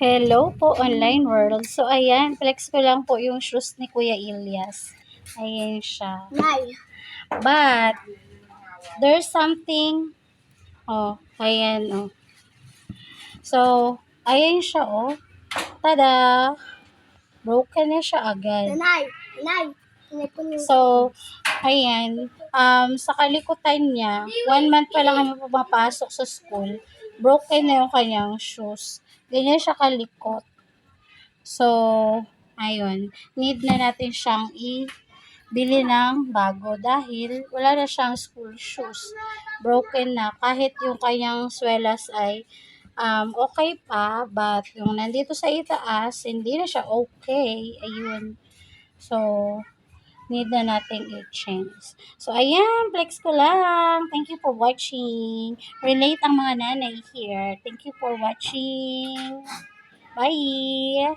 Hello po, online world. So, ayan, flex ko lang po yung shoes ni Kuya Ilyas. Ayan siya. Nay. But, there's something, oh, ayan, oh. So, ayan siya, oh. Tada! Broken na siya agad. Nay. Nay. So, ayan, sa kalikutan niya, 1 month pa lang kami pumapasok sa school, broken na yung kanyang shoes. Ganyan siya kalikot. So, ayun, need na natin siyang bili ng bago dahil wala na siyang school shoes. Broken na. Kahit yung kanyang swelas ay okay pa, but yung nandito sa itaas, hindi na siya okay. Ayun. So, need na natin i-change. So, ayan, flex ko lang. Thank you for watching. Relate ang mga nanay here. Thank you for watching. Bye!